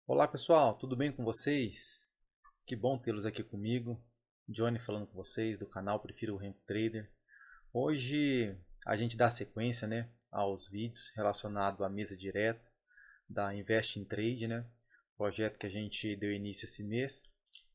Olá pessoal, tudo bem com vocês? Que bom tê-los aqui comigo. Johnny falando com vocês do canal Prefiro o Ramp Trader. Hoje a gente dá sequência, aos vídeos relacionados à mesa direta da Invest in Trade, projeto que a gente deu início esse mês.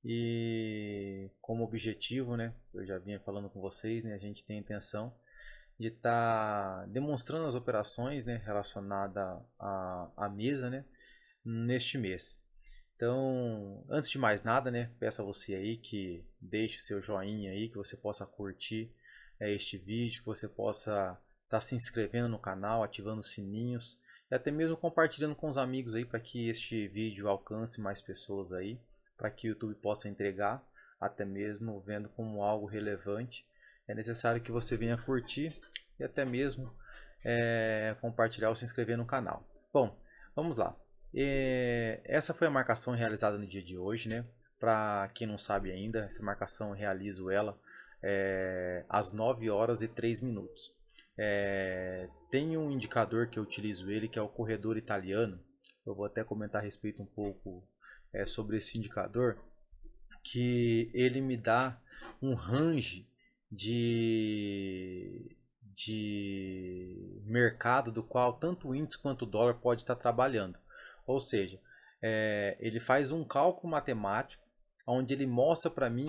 E como objetivo, eu já vinha falando com vocês, a gente tem a intenção de estar demonstrando as operações, relacionadas à mesa, neste mês. Então, antes de mais nada, peço a você aí que deixe o seu joinha aí, que você possa curtir este vídeo, que você possa estar se inscrevendo no canal, ativando os sininhos e até mesmo compartilhando com os amigos aí para que este vídeo alcance mais pessoas aí, para que o YouTube possa entregar, até mesmo vendo como algo relevante. É necessário que você venha curtir e até mesmo compartilhar ou se inscrever no canal. Bom, vamos lá. Essa foi a marcação realizada no dia de hoje, Para quem não sabe ainda, essa marcação eu realizo ela às 9 horas e 3 minutos. Tem um indicador que eu utilizo ele, que é o corredor italiano. Eu vou até comentar a respeito um pouco sobre esse indicador, que ele me dá um range de mercado do qual tanto o índice quanto o dólar pode estar trabalhando. Ou seja, ele faz um cálculo matemático onde ele mostra para mim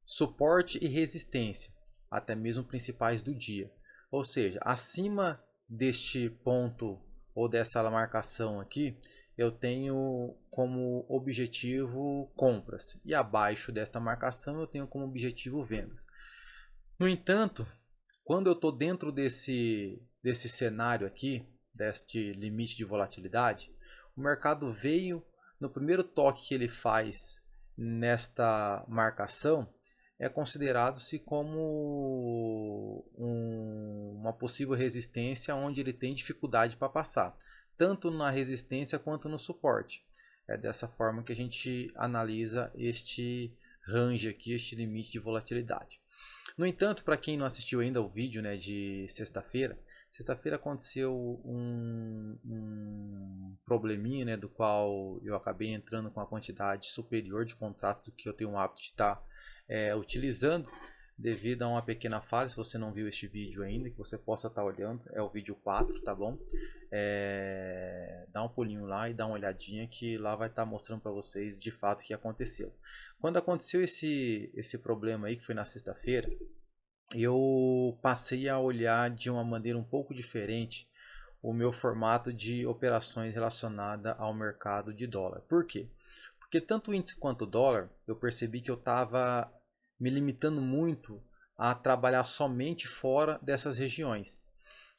suporte e resistência, até mesmo principais do dia. Ou seja, acima deste ponto ou dessa marcação aqui, eu tenho como objetivo compras, e abaixo desta marcação eu tenho como objetivo vendas. No entanto, quando eu estou dentro desse cenário aqui, deste limite de volatilidade, o mercado veio no primeiro toque que ele faz nesta marcação, é considerado-se como uma possível resistência onde ele tem dificuldade para passar, tanto na resistência quanto no suporte. É dessa forma que a gente analisa este range aqui, este limite de volatilidade. No entanto, para quem não assistiu ainda o vídeo de sexta-feira, aconteceu um probleminha, do qual eu acabei entrando com uma quantidade superior de contrato do que eu tenho o hábito de estar utilizando, devido a uma pequena falha. Se você não viu este vídeo ainda, que você possa estar olhando, é o vídeo 4, tá bom? Dá um pulinho lá e dá uma olhadinha, que lá vai estar mostrando para vocês de fato o que aconteceu. Quando aconteceu esse problema aí, que foi na sexta-feira, eu passei a olhar de uma maneira um pouco diferente o meu formato de operações relacionada ao mercado de dólar. Por quê? Porque tanto o índice quanto o dólar, eu percebi que eu estava me limitando muito a trabalhar somente fora dessas regiões.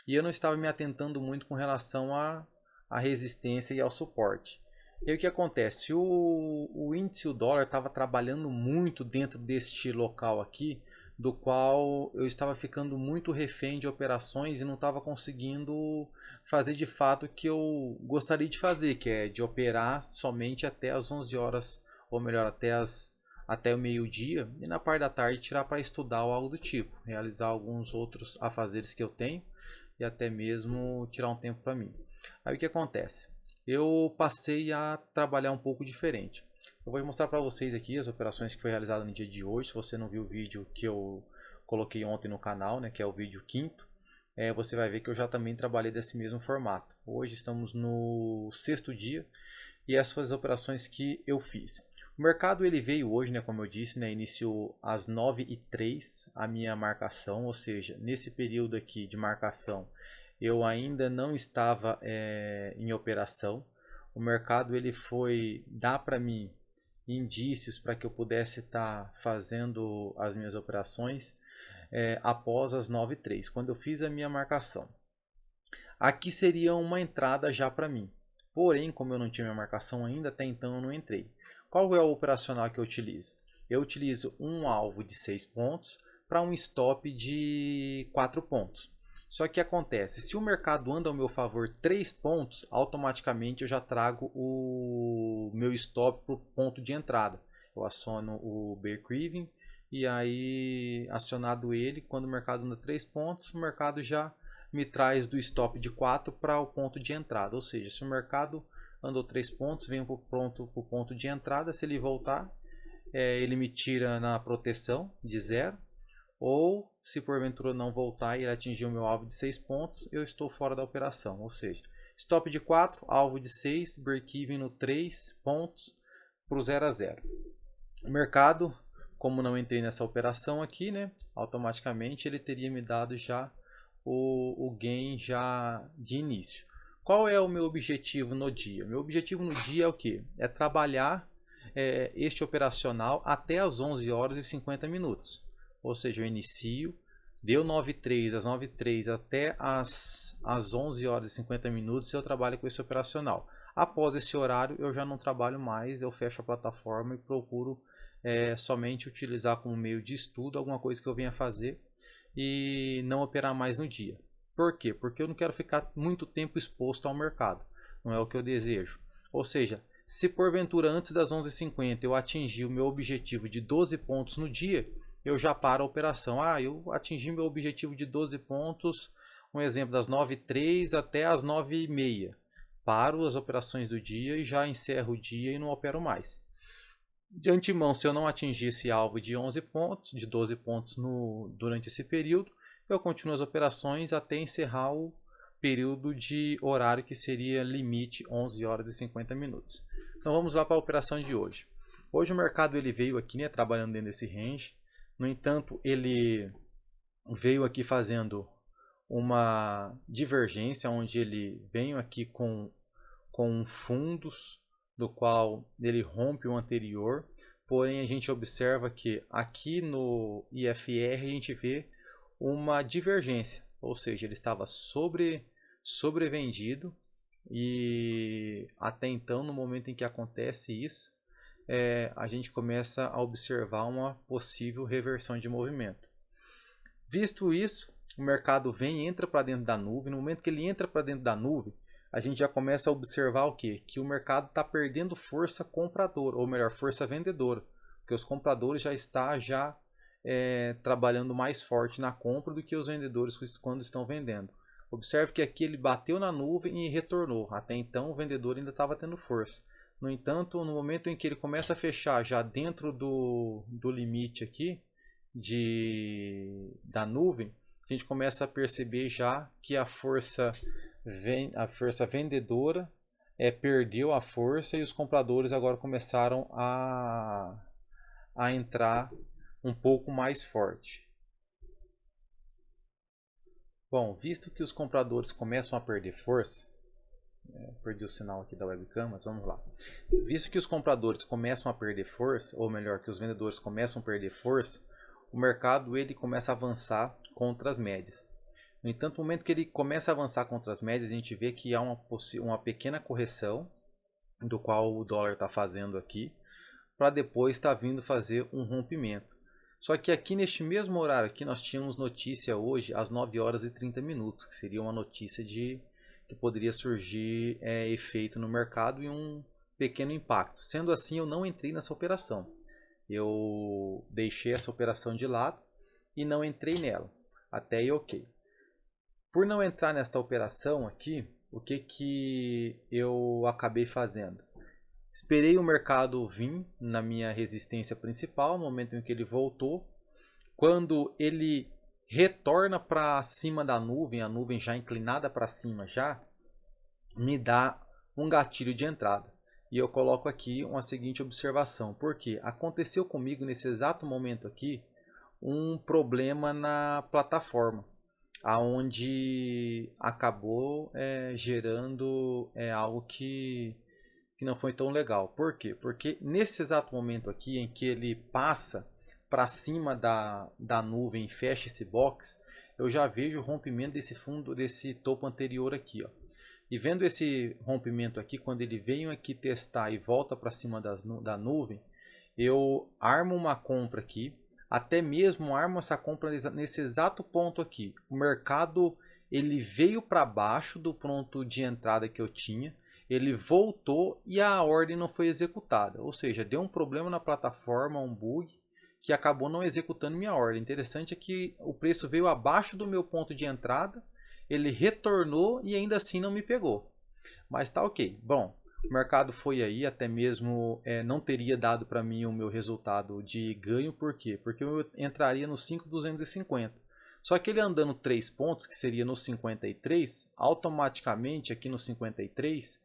E eu não estava me atentando muito com relação à resistência e ao suporte. E aí o que acontece? O índice e o dólar estava trabalhando muito dentro deste local aqui, do qual eu estava ficando muito refém de operações e não estava conseguindo fazer de fato o que eu gostaria de fazer, que é de operar somente até as 11 horas, ou melhor, até o meio-dia, e na parte da tarde tirar para estudar ou algo do tipo, realizar alguns outros afazeres que eu tenho e até mesmo tirar um tempo para mim. Aí o que acontece? Eu passei a trabalhar um pouco diferente. Eu vou mostrar para vocês aqui as operações que foi realizada no dia de hoje. Se você não viu o vídeo que eu coloquei ontem no canal, que é o vídeo 5º, você vai ver que eu já também trabalhei desse mesmo formato. Hoje estamos no 6º dia e essas foram as operações que eu fiz. O mercado ele veio hoje, como eu disse, iniciou às 9h03 a minha marcação, ou seja, nesse período aqui de marcação eu ainda não estava em operação. O mercado ele foi dar para mim indícios para que eu pudesse estar fazendo as minhas operações após as 9h03, quando eu fiz a minha marcação. Aqui seria uma entrada já para mim. Porém, como eu não tinha minha marcação ainda, até então eu não entrei. Qual é o operacional que eu utilizo? Eu utilizo um alvo de 6 pontos para um stop de 4 pontos. Só que acontece, se o mercado anda ao meu favor 3 pontos, automaticamente eu já trago o meu stop para o ponto de entrada. Eu aciono o Bear Craving e aí, acionado ele, quando o mercado anda 3 pontos, o mercado já me traz do stop de 4 para o ponto de entrada. Ou seja, se o mercado andou 3 pontos, vem para o ponto de entrada, se ele voltar, ele me tira na proteção de 0. Ou se porventura não voltar e ele atingir o meu alvo de 6 pontos, eu estou fora da operação. Ou seja, stop de 4, alvo de 6, break-even no 3 pontos para o 0 a 0. O mercado, como não entrei nessa operação aqui, né, automaticamente ele teria me dado já o gain já de início. Qual é o meu objetivo no dia? Meu objetivo no dia é o que? É trabalhar este operacional até as 11 horas e 50 minutos. Ou seja, eu inicio, deu 9h03, às 9h03 até as 11 horas e 50 minutos eu trabalho com esse operacional. Após esse horário eu já não trabalho mais, eu fecho a plataforma e procuro somente utilizar como meio de estudo alguma coisa que eu venha fazer e não operar mais no dia. Por quê? Porque eu não quero ficar muito tempo exposto ao mercado, não é o que eu desejo. Ou seja, se porventura antes das 11h50 eu atingir o meu objetivo de 12 pontos no dia, eu já paro a operação. Eu atingi meu objetivo de 12 pontos, um exemplo, das 9h03 até as 9h30. Paro as operações do dia e já encerro o dia e não opero mais. De antemão, se eu não atingir esse alvo de 11 pontos, de 12 pontos durante esse período, eu continuo as operações até encerrar o período de horário que seria limite 11 horas e 50 minutos. Então vamos lá para a operação de hoje. Hoje o mercado ele veio aqui, né, trabalhando dentro desse range. No entanto, ele veio aqui fazendo uma divergência, onde ele veio aqui com fundos, do qual ele rompe o anterior. Porém, a gente observa que aqui no IFR a gente vê uma divergência, ou seja, ele estava sobrevendido e até então, no momento em que acontece isso, a gente começa a observar uma possível reversão de movimento. Visto isso, o mercado vem e entra para dentro da nuvem. No momento que ele entra para dentro da nuvem, a gente já começa a observar o quê? Que o mercado está perdendo força compradora, ou melhor, força vendedora, porque os compradores já estão trabalhando mais forte na compra do que os vendedores quando estão vendendo. Observe que aqui ele bateu na nuvem e retornou. Até então o vendedor ainda estava tendo força. No entanto, no momento em que ele começa a fechar já dentro do limite aqui da nuvem, a gente começa a perceber já que a força vendedora perdeu a força e os compradores agora começaram a entrar um pouco mais forte. Bom, visto que os compradores começam a perder força, perdi o sinal aqui da webcam, mas vamos lá. Visto que os compradores começam a perder força, ou melhor, que os vendedores começam a perder força, o mercado ele começa a avançar contra as médias. No entanto, no momento que ele começa a avançar contra as médias, a gente vê que há uma pequena correção, do qual o dólar está fazendo aqui, para depois estar vindo fazer um rompimento. Só que aqui neste mesmo horário aqui nós tínhamos notícia hoje às 9 horas e 30 minutos, que seria uma notícia que poderia surgir efeito no mercado e um pequeno impacto. Sendo assim, eu não entrei nessa operação. Eu deixei essa operação de lado e não entrei nela. Até aí ok. Por não entrar nesta operação aqui, o que eu acabei fazendo? Esperei o mercado vir na minha resistência principal, no momento em que ele voltou. Quando ele retorna para cima da nuvem, a nuvem já inclinada para cima já, me dá um gatilho de entrada. E eu coloco aqui uma seguinte observação, porque aconteceu comigo nesse exato momento aqui um problema na plataforma, aonde acabou gerando algo que não foi tão legal. Por quê? Porque nesse exato momento aqui em que ele passa para cima da nuvem e fecha esse box, eu já vejo o rompimento desse fundo, desse topo anterior aqui, ó. E vendo esse rompimento aqui, quando ele veio aqui testar e volta para cima da nuvem, eu armo uma compra aqui, até mesmo armo essa compra nesse exato ponto aqui. O mercado ele veio para baixo do ponto de entrada que eu tinha, ele voltou e a ordem não foi executada, ou seja, deu um problema na plataforma, um bug, que acabou não executando minha ordem. Interessante é que o preço veio abaixo do meu ponto de entrada ele retornou e ainda assim não me pegou. Mas tá ok. Bom, o mercado foi aí, até mesmo não teria dado para mim o meu resultado de ganho, por quê? Porque eu entraria no 5.250. Só que ele andando 3 pontos, que seria no 53, automaticamente aqui no 53,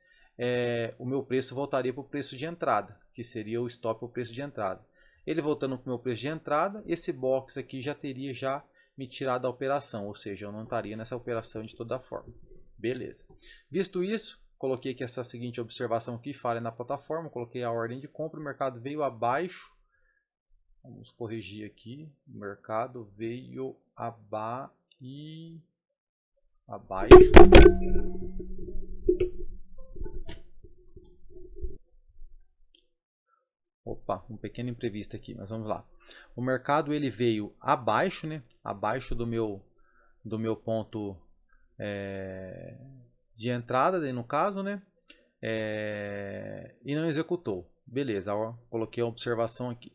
o meu preço voltaria para o preço de entrada, que seria o stop, o preço de entrada. Ele voltando para o meu preço de entrada, esse box aqui já teria já me tirado da operação, ou seja, eu não estaria nessa operação de toda forma. Beleza. Visto isso, coloquei aqui essa seguinte observação aqui, falha na plataforma, coloquei a ordem de compra, o mercado veio abaixo. Vamos corrigir aqui, o mercado veio abaixo. Opa, um pequeno imprevisto aqui, mas vamos lá. O mercado ele veio abaixo, né? Abaixo do meu ponto de entrada, no caso, né? E não executou. Beleza, ó, coloquei a observação aqui.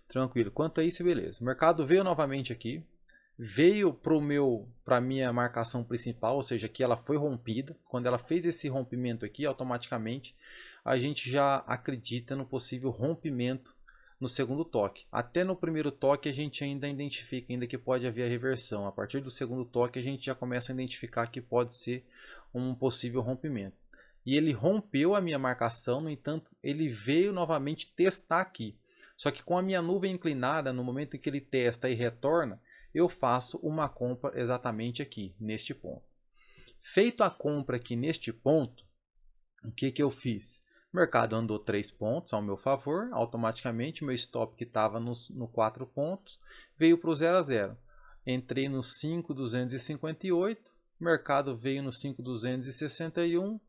Tranquilo. Quanto a isso, beleza. O mercado veio novamente aqui. Veio para a minha marcação principal, ou seja, que ela foi rompida. Quando ela fez esse rompimento aqui, automaticamente a gente já acredita no possível rompimento no segundo toque. Até no primeiro toque a gente ainda identifica ainda que pode haver a reversão. A partir do segundo toque a gente já começa a identificar que pode ser um possível rompimento. E ele rompeu a minha marcação, no entanto, ele veio novamente testar aqui. Só que com a minha nuvem inclinada, no momento em que ele testa e retorna, eu faço uma compra exatamente aqui, neste ponto. Feito a compra aqui neste ponto, o que eu fiz? O mercado andou 3 pontos ao meu favor, automaticamente o meu stop que estava no 4 pontos veio para o 0 a 0. Entrei no 5.258, o mercado veio no 5.261,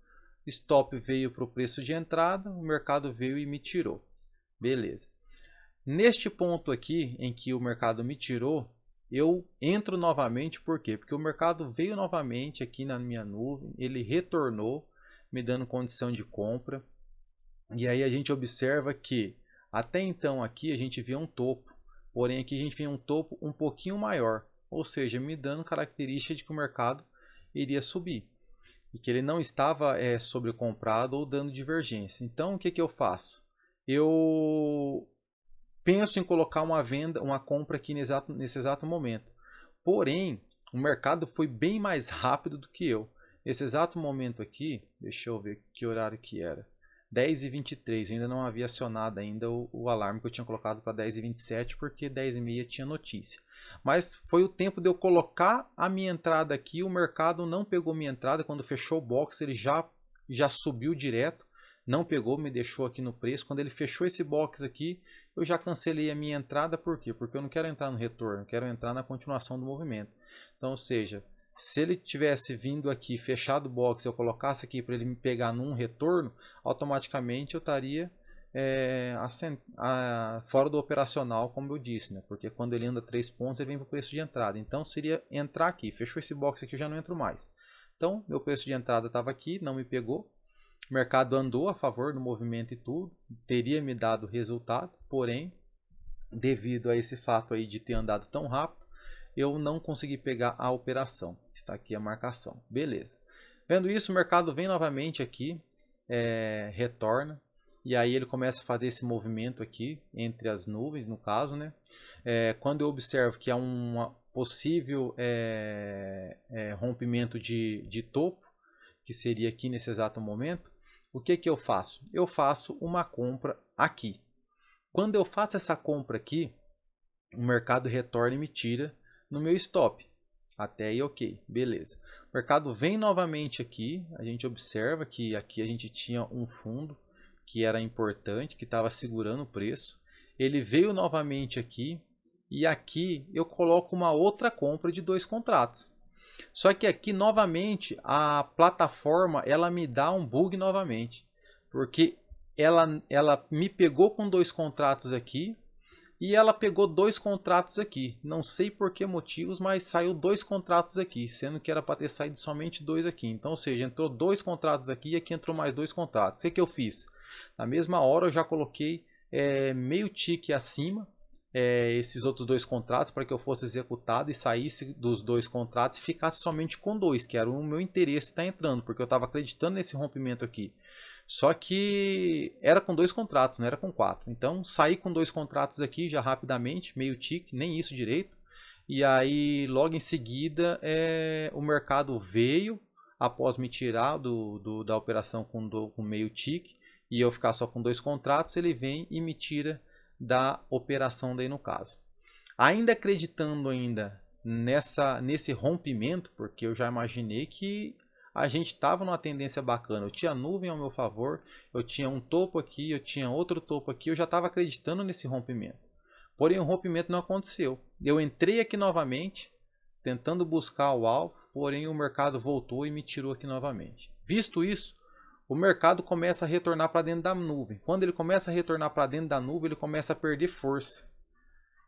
stop veio para o preço de entrada, o mercado veio e me tirou. Beleza. Neste ponto aqui em que o mercado me tirou, eu entro novamente, por quê? Porque o mercado veio novamente aqui na minha nuvem, ele retornou, me dando condição de compra. E aí a gente observa que até então aqui a gente vê um topo, porém aqui a gente vê um topo um pouquinho maior, ou seja, me dando característica de que o mercado iria subir e que ele não estava sobrecomprado ou dando divergência. Então o que eu faço? Eu penso em colocar uma venda, uma compra aqui nesse exato momento. Porém, o mercado foi bem mais rápido do que eu. Nesse exato momento aqui, deixa eu ver que horário que era. 10h23, ainda não havia acionado ainda o alarme que eu tinha colocado para 10h27, porque 10h30 tinha notícia. Mas foi o tempo de eu colocar a minha entrada aqui, o mercado não pegou minha entrada, quando fechou o box ele já subiu direto, não pegou, me deixou aqui no preço. Quando ele fechou esse box aqui, eu já cancelei a minha entrada, por quê? Porque eu não quero entrar no retorno, eu quero entrar na continuação do movimento. Então, ou seja, se ele tivesse vindo aqui, fechado o box, eu colocasse aqui para ele me pegar num retorno, automaticamente eu estaria fora do operacional, como eu disse, né? Porque quando ele anda 3 pontos, ele vem para o preço de entrada. Então, seria entrar aqui, fechou esse box aqui, eu já não entro mais. Então, meu preço de entrada estava aqui, não me pegou. O mercado andou a favor do movimento e tudo, teria me dado resultado, porém, devido a esse fato aí de ter andado tão rápido, eu não consegui pegar a operação. Está aqui a marcação. Beleza. Vendo isso, o mercado vem novamente aqui, retorna, e aí ele começa a fazer esse movimento aqui, entre as nuvens, no caso, né? Quando eu observo que há um possível rompimento de topo, que seria aqui nesse exato momento, o que eu faço? Eu faço uma compra aqui. Quando eu faço essa compra aqui, o mercado retorna e me tira no meu stop. Até aí ok, beleza. O mercado vem novamente aqui, a gente observa que aqui a gente tinha um fundo que era importante, que estava segurando o preço. Ele veio novamente aqui e aqui eu coloco uma outra compra de 2 contratos. Só que aqui novamente a plataforma ela me dá um bug novamente, porque ela me pegou com 2 contratos aqui e ela pegou 2 contratos aqui. Não sei por que motivos, mas saiu 2 contratos aqui, sendo que era para ter saído somente 2 aqui. Então, ou seja, entrou 2 contratos aqui e aqui entrou mais 2 contratos. O que eu fiz? Na mesma hora eu já coloquei meio tique acima, esses outros dois contratos para que eu fosse executado e saísse dos dois contratos e ficasse somente com dois, que era o meu interesse estar entrando, porque eu estava acreditando nesse rompimento aqui. Só que era com dois contratos, não era com quatro. Então saí com dois contratos aqui já rapidamente, meio tique, nem isso direito. E aí logo em seguida o mercado veio após me tirar da operação com meio tique e eu ficar só com dois contratos, ele vem e me tira da operação daí no caso. Ainda acreditando ainda nesse rompimento, porque eu já imaginei que a gente estava numa tendência bacana. Eu tinha nuvem ao meu favor, eu tinha um topo aqui, eu tinha outro topo aqui, eu já estava acreditando nesse rompimento. Porém, o rompimento não aconteceu. Eu entrei aqui novamente, tentando buscar o alvo, porém o mercado voltou e me tirou aqui novamente. Visto isso, o mercado começa a retornar para dentro da nuvem. Quando ele começa a retornar para dentro da nuvem, ele começa a perder força.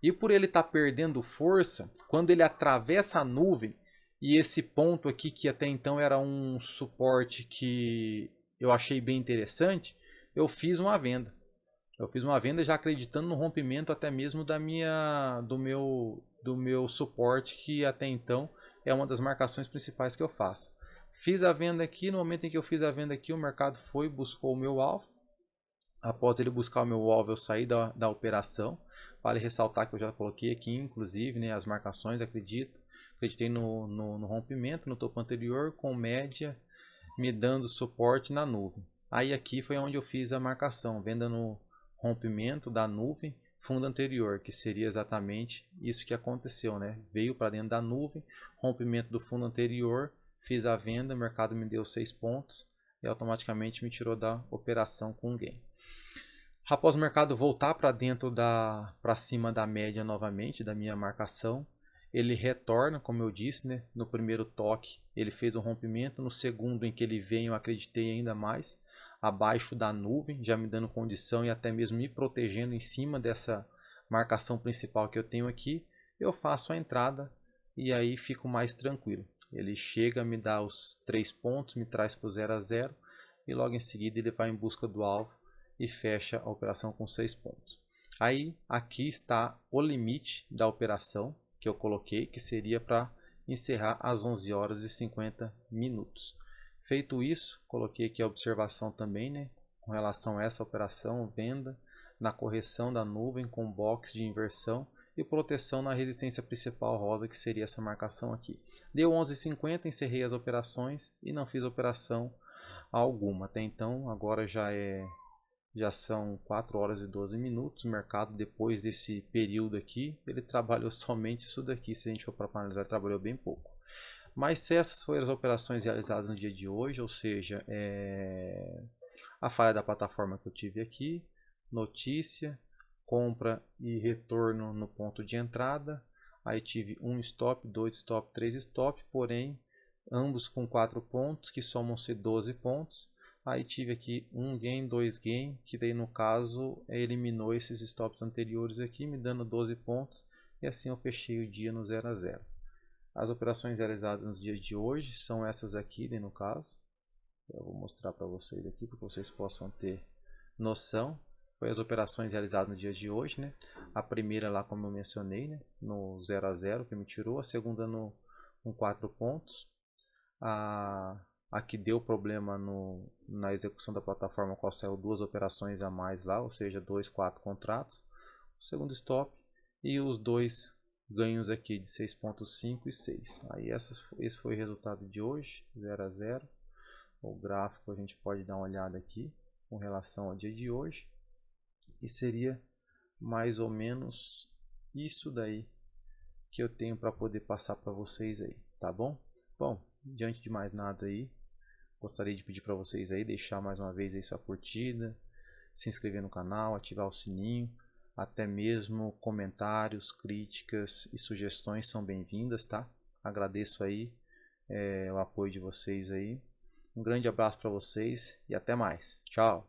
E por ele estar perdendo força, quando ele atravessa a nuvem, e esse ponto aqui que até então era um suporte que eu achei bem interessante, eu fiz uma venda. Eu fiz uma venda já acreditando no rompimento até mesmo do meu suporte, que até então é uma das marcações principais que eu faço. Fiz a venda aqui, no momento em que eu fiz a venda aqui, o mercado foi, buscou o meu alvo. Após ele buscar o meu alvo, eu saí da operação. Vale ressaltar que eu já coloquei aqui, inclusive, né, as marcações, acreditei no rompimento, no topo anterior, com média me dando suporte na nuvem. Aí aqui foi onde eu fiz a marcação, venda no rompimento da nuvem, fundo anterior, que seria exatamente isso que aconteceu, né? Veio para dentro da nuvem, rompimento do fundo anterior, fiz a venda, o mercado me deu 6 pontos e automaticamente me tirou da operação com gain. Após o mercado voltar para dentro para cima da média novamente, da minha marcação, ele retorna, como eu disse, né? No primeiro toque ele fez um rompimento, no segundo em que ele vem eu acreditei ainda mais, abaixo da nuvem, já me dando condição e até mesmo me protegendo em cima dessa marcação principal que eu tenho aqui, eu faço a entrada e aí fico mais tranquilo. Ele chega, me dá os 3 pontos, me traz para o 0 a 0 e logo em seguida ele vai em busca do alvo e fecha a operação com 6 pontos. Aí aqui está o limite da operação que eu coloquei, que seria para encerrar às 11 horas e 50 minutos. Feito isso, coloquei aqui a observação também, né, com relação a essa operação, venda na correção da nuvem com box de inversão e proteção na resistência principal rosa, que seria essa marcação aqui. Deu 11h50, encerrei as operações e não fiz operação alguma. Até então, agora já são 4 horas e 12 minutos. O mercado, depois desse período aqui, ele trabalhou somente isso daqui. Se a gente for para analisar, ele trabalhou bem pouco. Mas se essas foram as operações realizadas no dia de hoje, ou seja, a falha da plataforma que eu tive aqui, notícia, compra e retorno no ponto de entrada. Aí tive um stop, 2 stop, 3 stop, porém ambos com 4 pontos, que somam-se 12 pontos. Aí tive aqui um gain, 2 gain, que daí no caso eliminou esses stops anteriores aqui, me dando 12 pontos. E assim eu fechei o dia no 0 a 0. As operações realizadas nos dias de hoje são essas aqui, daí no caso. Eu vou mostrar para vocês aqui, para que vocês possam ter noção. Foi as operações realizadas no dia de hoje, né? A primeira lá, como eu mencionei, né, no 0 a 0, que me tirou. A segunda com 4 pontos. A que deu problema na execução da plataforma, qual saiu 2 operações a mais lá, ou seja, 2, 4 contratos. O segundo stop e os 2 ganhos aqui de 6.5 e 6. Aí esse foi o resultado de hoje, 0 a 0. O gráfico a gente pode dar uma olhada aqui com relação ao dia de hoje. E seria mais ou menos isso daí que eu tenho para poder passar para vocês aí, tá bom? Bom, diante de mais nada aí, gostaria de pedir para vocês aí deixar mais uma vez aí sua curtida, se inscrever no canal, ativar o sininho, até mesmo comentários, críticas e sugestões são bem-vindas, tá? Agradeço aí o apoio de vocês aí. Um grande abraço para vocês e até mais. Tchau!